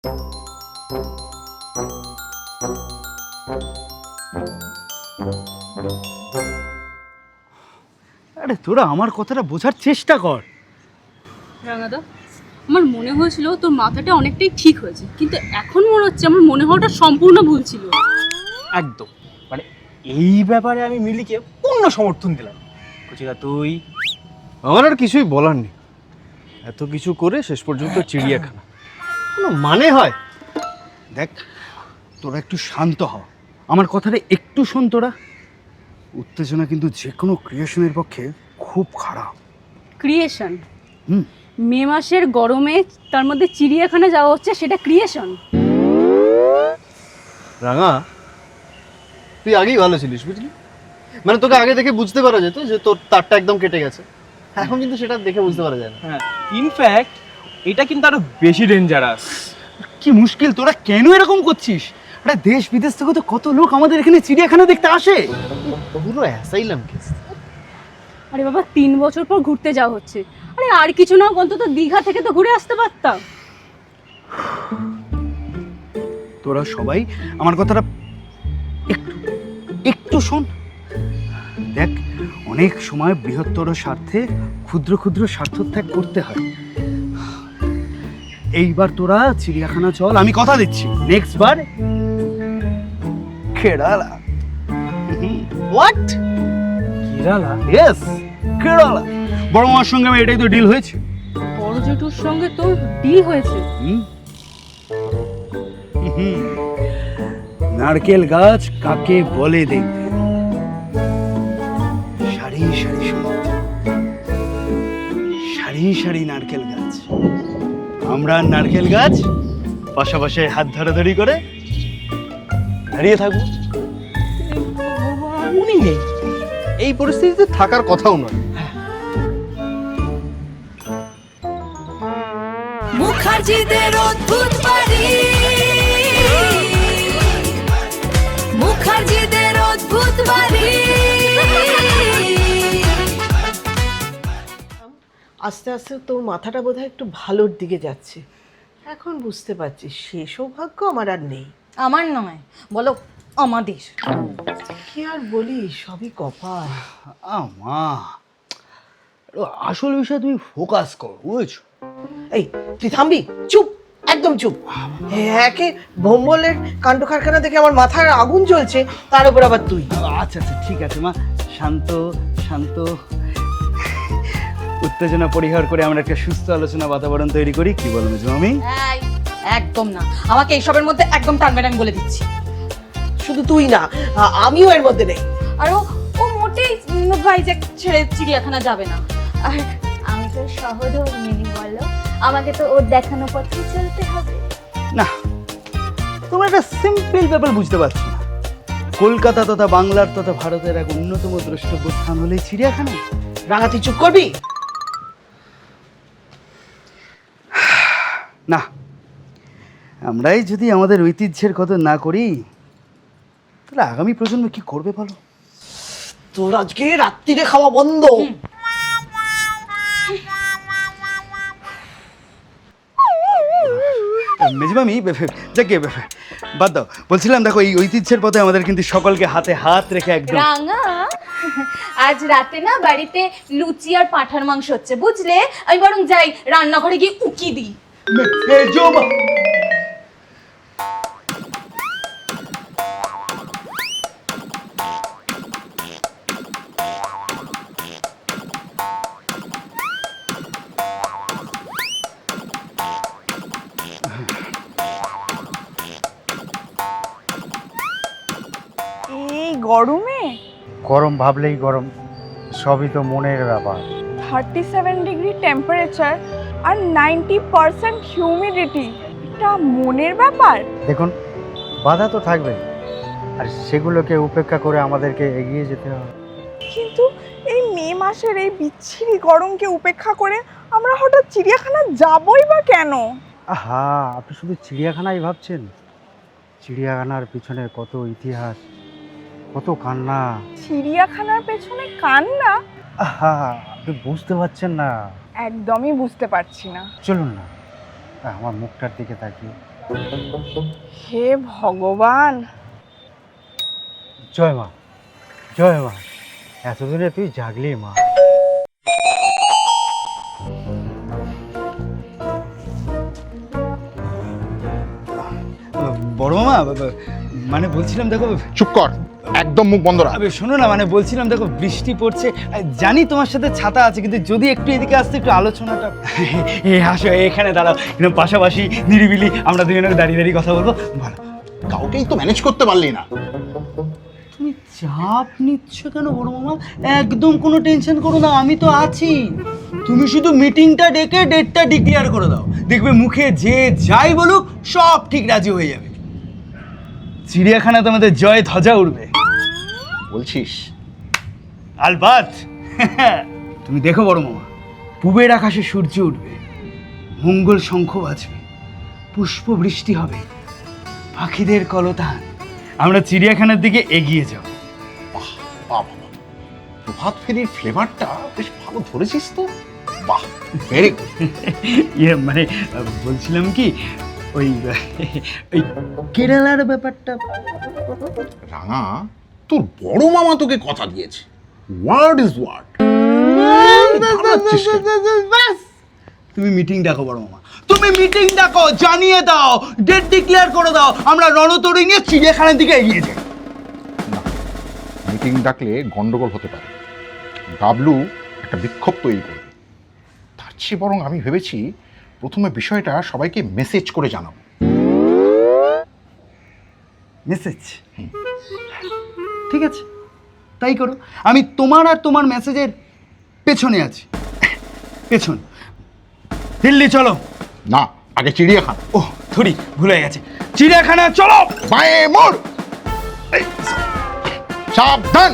আরে তোরা আমার কথাটা বোঝার চেষ্টা কর। রাঙাদা, আমার মনে হয়েছিল তোর মাথাটা অনেকটাই ঠিক হয়েছে, কিন্তু এখন মনে হচ্ছে আমার মনে হওয়াটা সম্পূর্ণ ভুল ছিল। একদম, মানে এই ব্যাপারে আমি মিলিকে পূর্ণ সমর্থন দিলাম। কচিকা তুই? আমার আর কিছুই বলার নেই, এত কিছু করে শেষ পর্যন্ত চিড়িয়াখানা কোনো মানে হয়? দেখ, তোরা একটু শান্ত হ, আমার কথাটা একটু শোন। তোরা উত্তেজনা কিন্তু যে কোনো ক্রিয়েশনের পক্ষে খুব খারাপ। ক্রিয়েশন? হুম। মে মাসের গরমে তার মধ্যে চিড়িয়াখানা যাওয়া হচ্ছে, সেটা ক্রিয়েশন? রাঙা, তুই আগেই ভালো ছিলিস, বুঝলি? মানে তোকে আগে দেখে বুঝতে পারা যেত যে তোর তারটা একদম কেটে গেছে। এখন কিন্তু সেটা দেখে বুঝতে পারা যায় না। হ্যাঁ, ইনফ্যাক্ট এটা কিন্তু আরো বেশি ডেঞ্জারাস। কি মুশকিল, তোরা কেন এরকম করছিস? আরে দেশ বিদেশ থেকে তো কত লোক আমাদের এখানে চিড়িয়াখানা দেখতে আসে, পুরো অ্যাসাইলাম কেস। আরে বাবা, 3 বছর পর ঘুরতে যাওয়া হচ্ছে। আরে আর কিছু না, অন্তত দীঘা থেকে তো ঘুরে আসতে পারতাম। তোরা সবাই আমার কথাটা একটু একটু শোন। দেখ, অনেক সময় বৃহত্তর স্বার্থে ক্ষুদ্র ক্ষুদ্র স্বার্থ ত্যাগ করতে হয়। এইবার তোরা চিড়িয়াখানা চল, আমি কথা দিচ্ছি, next bar Kerala. What? Kerala? Yes, Kerala. বড় মার সঙ্গে আমি এটাই তো ডিল হয়েছে। বড় জেঠুর সঙ্গে তোর ডিল হয়েছে? নারকেল গাছ কাকে বলে দেখবে? সারি সারি সুন্দর, সারি সারি নারকেল গাছ। আমরা নারকেল গাছ পাশাপাশি হাত ধরাধরি করে দাঁড়িয়ে থাকবো। উনি নেই, এই পরিস্থিতিতে থাকার কথাও নয়। মুখার্জিদের অদ্ভুত বাড়ি, মুখার্জিদের অদ্ভুত বাড়ি। আস্তে আস্তে তোর মাথাটা বোধহয় একটু ভালোর দিকে যাচ্ছে। এখন বুঝতে পারছি সে সৌভাগ্য আমার আর নেই। আমার নয়, বলো আমাদের। কি আর বলি, সবই কপাল। মা, আসল বিষয় তুমি ফোকাস করো, বুঝছো? এই তুই থামবি? চুপ, একদম চুপ। একে ভোম্বলের কাণ্ড কারখানা দেখে আমার মাথার আগুন জ্বলছে, তার উপর আবার তুই। আচ্ছা আচ্ছা, ঠিক আছে মা, শান্ত শান্ত। উত্তেজনা পরিহার করে আমরা একটা সুস্থ আলোচনা বাতাবরণ তৈরি করি, কি বলো মেজো মামি? এই, একদম না, আমাকে এইসবের মধ্যে একদম টানবে না, আমি বলে দিচ্ছি। শুধু তুই না, আমিও এর মধ্যে নেই। আর ও মোটেই ভাইজ্যাক ছেড়ে চিড়িয়াখানা যাবে না। আর আমি তো সহধর্মিনী, বলো আমাকে তো ওর দেখানো পথে চলতে হবে। না, তোমরা একটা সিম্পল ব্যাপার বুঝতে পারছো না। কলকাতা তথা বাংলার তথা ভারতের এক অন্যতম দ্রষ্টব্য স্থান হলে চিড়িয়াখানা। রাঙা, তুই চুপ করবি? না, আমরাই যদি আমাদের ঐতিহ্যের কদর না করি, তাহলে আগামী প্রজন্ম কি করবে বলো? তোর আজকে রাত্রিরে খাওয়া বন্ধ। মেজবামি, যাকে বাদ দাও। বলছিলাম, দেখো, এই ঐতিহ্যের পথে আমাদের কিন্তু সকলকে হাতে হাত রেখে একদম। রাঙা, আজ রাতে না বাড়িতে লুচি আর পাঁঠার মাংস হচ্ছে, বুঝলে? আমি বরং যাই রান্নাঘরে গিয়ে উকি দিই। এই গরমে? গরম ভাবলেই গরম, সবই তো মনের ব্যাপার। 37 ডিগ্রি টেম্পারেচার আর 90% হিউমিডিটি, এটা মনের ব্যাপার? দেখুন, বাধা তো থাকবে, আর সেগুলোকে উপেক্ষা করে আমাদেরকে এগিয়ে যেতে হবে। কিন্তু এই মে মাসের এই বিচ্ছিরি গরমকে উপেক্ষা করে আমরা হঠাৎ চিড়িয়াখানা যাবই বা কেন? আহা, আপনি শুধু চিড়িয়াখানাই ভাবছেন? চিড়িয়াখানার পিছনে কত ইতিহাস, কত কান্না। চিড়িয়াখানার পেছনে কান্না? আহা, আপনি বুঝতে পারছেন না। একদমই বুঝতে পারছি না। চলুন না, আমার মুখটার দিকে তাকিয়ে হে ভগবান, জয় মা, জয় মা, এতদিনে তুই জাগলি মা। বড় মামা, মানে বলছিলাম দেখো, চুপ কর, একদম মুখ বন্ধ রাখ। শোনো না, মানে বলছিলাম দেখো বৃষ্টি পড়ছে, জানি তোমার সাথে ছাতা আছে, কিন্তু যদি একটু এদিকে আসতে একটু আলোচনাটা আসো এখানে দাঁড়াও, একদম পাশাপাশি নিরিবিলি আমরা দুজনে দাঁড়িয়ে দাঁড়িয়ে কথা বলবো, ভালো। কাউকেই তো ম্যানেজ করতে পারলি না। তুমি চাপ নিচ্ছ কেন বড় মামা? একদম কোনো টেনশন করো না, আমি তো আছি। তুমি শুধু মিটিংটা ডেকে ডেটটা ডিক্লেয়ার করে দাও, দেখবে মুখে যে যাই বলুক সব ঠিক রাজি হয়ে যাবে। চিড়িয়াখানা তোমাদের জয় ধ্বজা উঠবে বলছিস? আলবাত। তুমি দেখো বড় মামা, পূবের আকাশে সূর্য উঠবে, মঙ্গল শঙ্খ বাজবে, পুষ্প বৃষ্টি হবে, পাখিদের কলতান, আমরা চিড়িয়াখানার দিকে এগিয়ে যাব। বাহ বাহ বাহ, প্রভাত ফেরির ফ্লেভারটা বেশ ভালো ধরেছিস তো। বাহ, ভেরি গুড। মানে বলছিলাম কি, ওই ওই কেরালার ব্যাপারটা। রাঙা, তোর বড় মামা তোকে কথা দিয়েছে, ওয়ার্ড ইজ ওয়ার্ড। ব্যাস, তুমি মিটিং ডাকো বড় মামা, তুমি মিটিং ডাকো, জানিয়ে দাও, ডেট ডিক্লেয়ার করে দাও, আমরা রণতরী নিয়ে চিড়িয়াখানার দিকে এগিয়ে যাই। মিটিং ডাকলে গন্ডগোল হতে পারে, ডাবলু একটা বিক্ষোভ তৈরি করবে। তার চেয়ে বরং আমি ভেবেছি প্রথমে বিষয়টা সবাইকে মেসেজ করে জানাবো। মেসেজ? ঠিক আছে, তাই করো। আমি তোমার আর তোমার মেসেজের পেছনে আছি, পেছন। দিল্লি চলো। না, আগে চিড়িয়াখানা। ও থরি, ভুলে গেছে, চিড়িয়াখানা চলো। বাঁয়ে মোড়, এই, সাবধান।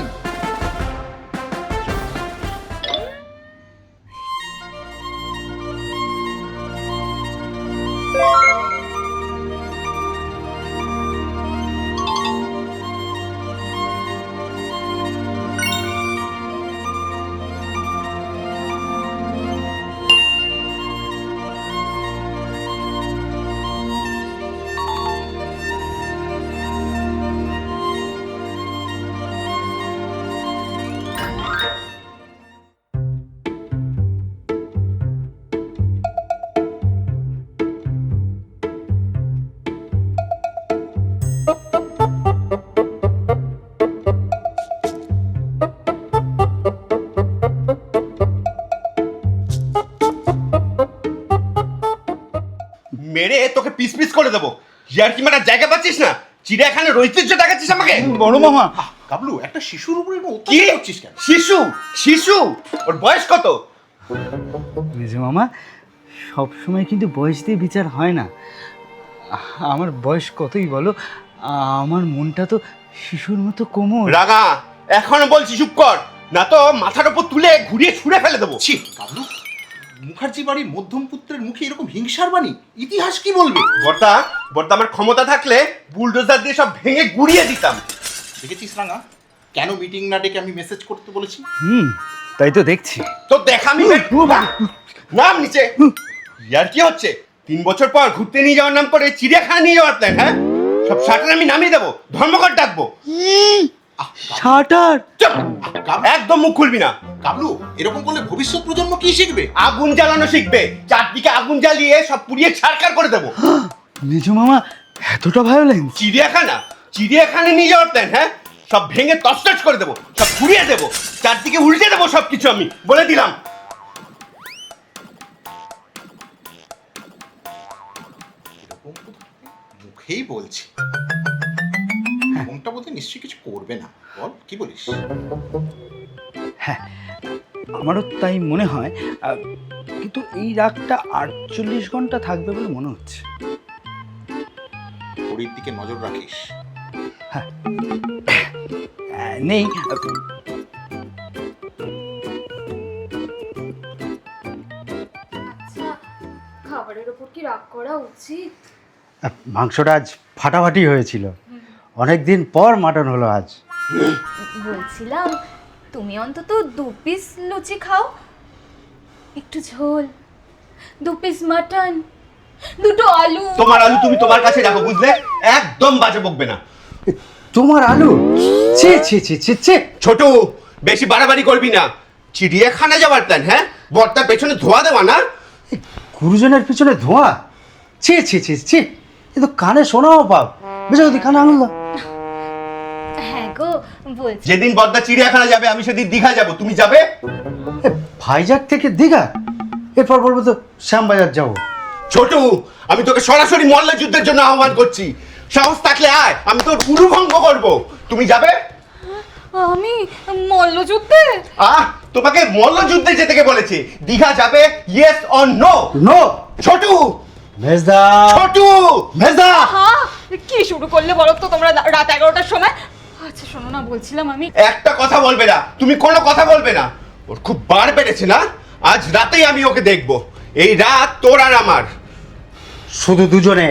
মেরে তোকে পিস পিস করে দেবো। ইয়ার কি মারা জায়গা পাচ্ছিস না? চিড়িয়াখানার ঐতিহ্য দেখাচ্ছিস আমাকে? বড় মামা, কাবলু, একটা শিশুর উপরে কি অত্যাচার করছিস কেন? শিশু? শিশু? ওর বয়স কত? মেজো মামা, সবসময় কিন্তু বয়স দিয়ে বিচার হয় না। আমার বয়স কতই বলো, আমার মনটা তো শিশুর মতো কোমল। রাগা, এখন বলছি চুপ কর, না তো মাথার উপর তুলে ঘুরিয়ে ছুঁড়ে ফেলে দেবো। ছি, কাবলু, মুখার্জি বাড়ির মধ্যম পুত্রের মুখে এরকম হিংসার বাণী, ইতিহাস কি বলবে? বর্দা, বর্দা আমার ক্ষমতা থাকলে বুলডোজার দিয়ে সব ভেঙে গুড়িয়ে দিতাম। দেখেছিস রাঙা, কেন মিটিং না ডেকে আমি মেসেজ করতে বলেছি? তাই তো দেখছি। তো দেখা আমি নাম নিচে। ইয়ার কি হচ্ছে? 3 বছর পর ঘুরতে নিয়ে যাওয়ার নাম করে চিড়িয়াখানা নিয়ে যাওয়ার প্ল্যান? হ্যাঁ, সব শাটার আমি নামিয়ে দেবো, ধর্মঘট ডাকবো। শাটার? একদম মুখ খুলবি না। কাবলু, এরকম করলে ভবিষ্যৎ প্রজন্ম কি শিখবে? আগুন জ্বালানো শিখবে, চারদিকে আগুন জ্বালিয়ে সব পুড়িয়ে ছারখার করে দেবো। মেজো মামা, এতটা ভায়োলেন্স? চিড়িয়াখানা, চিড়িয়াখানা নিয়ে যাওয়ার প্ল্যান? হ্যাঁ, সব ভেঙে তছনছ করে দেবো, সব পুড়িয়ে দেবো, চারদিকে উল্টে দেবো সবকিছু, আমি বলে দিলাম। মুখেই বলছি, মনটা বলতে নিশ্চয়ই কিছু করবে না। বল, কি বলিস? হ্যাঁ, আমারও তাই মনে হয়, কিন্তু এই রাগটা 48 ঘন্টা থাকবে বলে মনে হচ্ছে। ওর দিকে নজর রাখিস। নেই, খাবারের উপর কি রাগ করা উচিত? মাংসটা আজ ফাটাফাটি হয়েছিল, অনেক দিন পর মাটন হলো আজ। বলছিলাম, তুমি অন্তত 2 পিস লুচি খাও, একটু ঝোল, 2 পিস মাটন, দুটো আলু। তোমার আলু তুমি তোমার কাছে রাখো, বুঝলে? একদম বাজে বকবে না। তোমার আলু? ছি ছি ছি ছি ছি। ছোট, বেশি বাড়াবাড়ি করবি না। চিড়িয়াখানা যাওয়ার প্ল্যান, হ্যাঁ? বর্তার পেছনে ধোয়া দেওয়া না? গুরুজনের পিছনে ধোঁয়া? ছি ছি ছি ছি, এ তো কানে শোনাও পাপ। বেশি যদি কানে আঙুল দাও। হ্যাঁ গো বলছি। যেদিন বর্দা চিড়িয়াখানা যাবে আমি সেদিন দীঘা যাব, তুমি যাবে? এ, ভাইজাগ থেকে দীঘা? এরপর বলবো তো শ্যামবাজার যাবো। ছোট, আমি তোকে সরাসরি মল্ল যুদ্ধের জন্য আহ্বান করছি। সাহস থাকলে আয়, আমি তোর উরুভঙ্গ করব। তুমি যাবে? আমি মল্লযুদ্ধে? তোমাকে মল্ল যুদ্ধে যেতে কে বলেছে? দীঘা যাবে, ইয়েস অর নো? নো। ছোট, মেজদা, ছোট, মেজদা। হ্যাঁ, কি শুরু করলে বলো তো তোমরা রাত 11টার সময়? আচ্ছা শোনো না, বলছিলাম আমি একটা কথা বলবে না, তুমি কোনো কথা বলবে না। ওর খুব বার বেড়েছে না? আজ রাতেই আমি ওকে দেখব। এই রাত তোর আর আমার। শুধু দুজনে।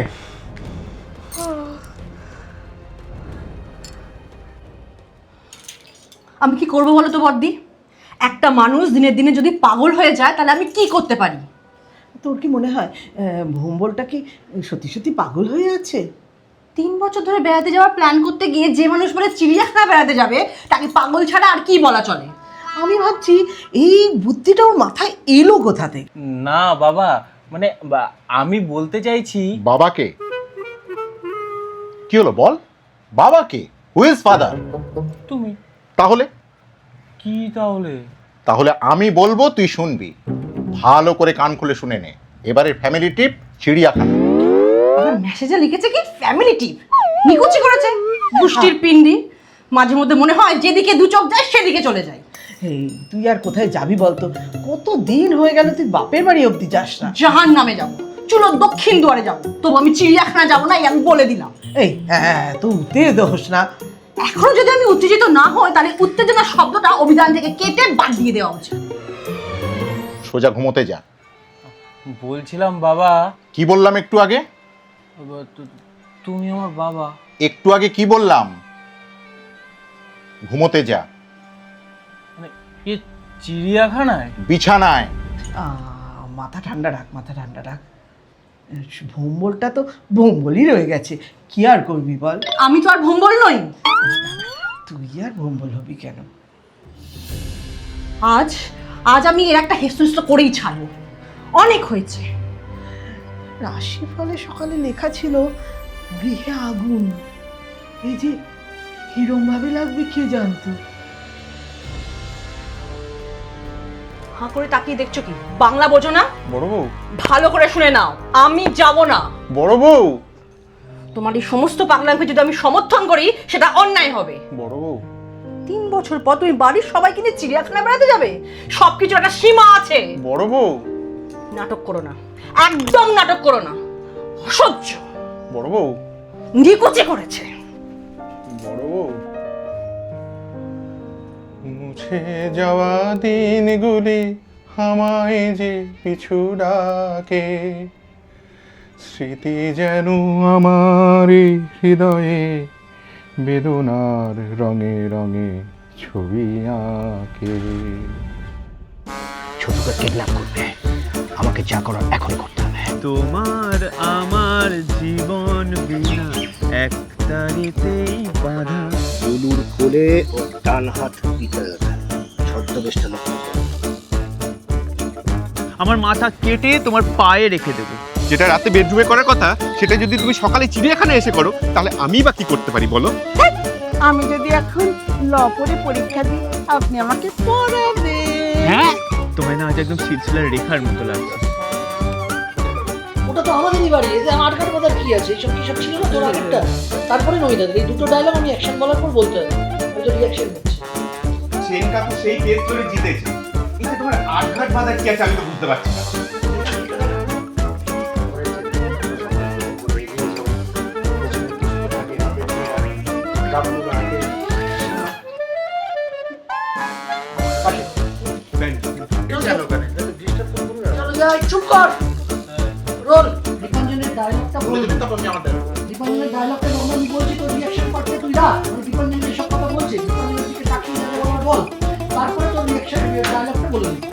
আমি কি করবো বলো তো বর্দি? একটা মানুষ দিনের দিনে যদি পাগল হয়ে যায় তাহলে আমি কি করতে পারি? তোর কি মনে হয় ভোম্বলটা কি সত্যি সত্যি পাগল হয়ে আছে? 3 বছর ধরে বেড়াতে যাওয়ার প্ল্যান করতে গিয়ে যে মানুষ বলে চিড়িয়াখানা বেড়াতে যাবে তাকে পাগল ছাড়া আর কি বলা চলে? আমি ভাবছি এই বুদ্ধিটা ওর মাথায় এলো কোথা থেকে? না বাবা, মানে আমি বলতে চাইছি। বাবাকে? কি হলো বল? বাবাকে? Who is father? তুমি। তাহলে? কি তাহলে? তাহলে আমি বলবো, তুই শুনবি। ভালো করে কান খুলে শুনে নে। এবারে ফ্যামিলি ট্রিপ চিড়িয়াখানা। আবার মেসেজে লিখেছে কি ফ্যামিলি টিপ? নিকুচি করেছে গোষ্ঠীর পিন্ডি। মাঝে মধ্যে মনে হয় যেদিকে দু চোখ যায় সেদিকে চলে যায়। এই তুই আর কোথায় যাবি বলতো? কত দিন হয়ে গেল তুই বাপের বাড়ি অবধি যাস না। জাহান নামে যাবো, চুলো দক্ষিণ দুয়ারে যাবো, তবু আমি চিড়িয়াখানা যাবো না, আমি বলে দিলাম। এই হ্যাঁ, তুই উত্তেজিত হোস না। এখনো যদি আমি উত্তেজিত না হই তাহলে উত্তেজনা শব্দটা অভিধান থেকে কেটে বাদ দিয়ে দেওয়া উচিত। সোজা ঘুমোতে যা। বলছিলাম বাবা। কি বললাম একটু আগে? তুমি আমার বাবা। একটু আগে কি বললাম? ঘুমোতে যা। মানে এ চিড়িয়াখানায়? বিছানায়। মাথা ঠান্ডা রাখ, মাথা ঠান্ডা রাখ। ভোম্বলটা তো ভোম্বলই রয়ে গেছে, কি আর করবি বল? আমি তো আর ভোম্বল নই। তুই আর ভোম্বল হবি কেন? আজ আজ আমি এর একটা হেস্তনেস্ত করেই ছাড়বো। অনেক হয়েছে। রাশিফলে সকালে লেখা ছিল গৃহে আগুন। এই যে কিরম ভাবে লাগবে কে জানতো? হাঁ করে তাকিয়ে দেখছো কি? বাংলা বোঝো না? বড় বউ। ভালো করে শুনে নাও, আমি যাব না। বড় বউ। তোমার এই সমস্ত পাগলামকে যদি আমি সমর্থন করি সেটা অন্যায় হবে। বড় বউ। 3 বছর পর তুমি বাড়ির সবাইকে নিয়ে চিড়িয়াখানা বেড়াতে যাবে? সবকিছু একটা সীমা আছে। বড় বউ। নাটক করো না, একদম নাটক করো না। অসহ্য। বড় বউ। নিকুচি করেছে। বড় বউ। মুছে যাওয়া দিনগুলি আমায় যে পিছু ডাকে, স্মৃতি যেন আমার হৃদয়ে বেদনার রঙে রঙে ছবি আঁকে। ছোটকে কিডন্যাপ করবে, আমাকে যা করার এখন করতে হবে। তোমার আমার জীবন বিনা এক তারিতেই বাঁধা। উলুর কোলে ও ডান হাত ভিতরে ছদ্মবেশটা লক্ষ্য করো। আমার মাথা কেটে তোমার পায়ে রেখে দেবো। যেটা রাতে বেডরুমে করার কথা সেটা যদি তুমি সকালে চিড়িয়াখানায় এসে করো, তাহলে আমি বা কি করতে পারি বলো? আমি যদি এখন ল পড়ে পরীক্ষা দিই, আপনি আমাকে পড়াবেন। হ্যাঁ, তোমায় না আজ একদম সিলসিলার রেখার মতো লাগছে। ওটা তো আমাদেরই বাড়ি, এতে আমার আটকার কথা কি আছে? এইসব কি সব ছিল না তোর আগেরটা? তারপরে নই দাদা, এই দুটো ডায়লগ আমি অ্যাকশন বলার পর বলতে হবে, হয়তো রিয়াকশন হচ্ছে। সেন কাকু সেই কেস ধরে জিতেছে। এটা তোমার আঘাত বাঁধা কি আছে আমি তো বুঝতে পারছি না। চুপ কর। রোল। দীপাঞ্জনের ডায়লগটা বলে দিন, তারপর আমি আমার ডায়লগ। দীপাঞ্জনের ডায়লগটা যখন আমি বলছি তোর রিয়াকশন করতে তুই না, আমি দীপাঞ্জনের সব কথা বলছি, দীপাঞ্জনের দিকে তাকিয়ে যাবে আমার বল, তারপরে তোর রিয়াকশন ডায়লগটা বলে দিন।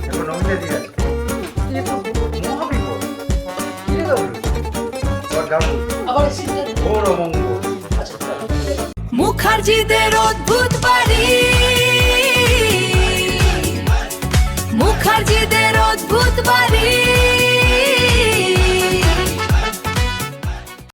এখন নমিনে দিয়ে আছে। আবার সিনটা মুখার্জিদের অদ্ভুত বাড়ি